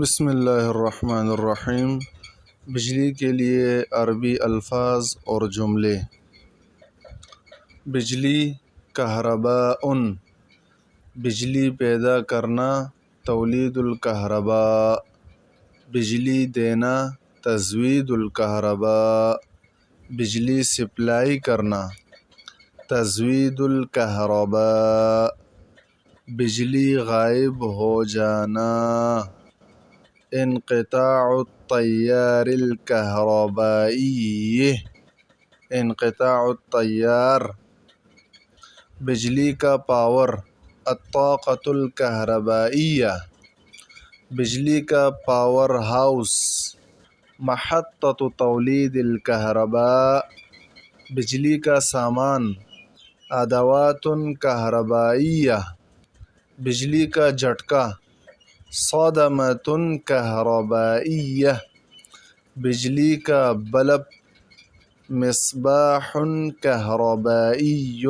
بسم اللہ الرحمن الرحیم۔ بجلی کے لیے عربی الفاظ اور جملے۔ بجلی کہرباء، بجلی پیدا کرنا، تولید الکہرباء، بجلی دینا، تزوید الکہرباء، بجلی سپلائی کرنا، تزوید الکہرباء، بجلی غائب ہو جانا، انقطاع التیار الکہربائی، انقطاع التیار، بجلی کا پاور، الطاقة الکہربائیہ، بجلی کا پاور ہاؤس، محطة تولید الکہرباء، بجلی کا سامان، ادوات کہربائیہ، بجلی کا جھٹکا، صدمۃ کہربائیہ، بجلی کا بلب، مصباح کہربائی۔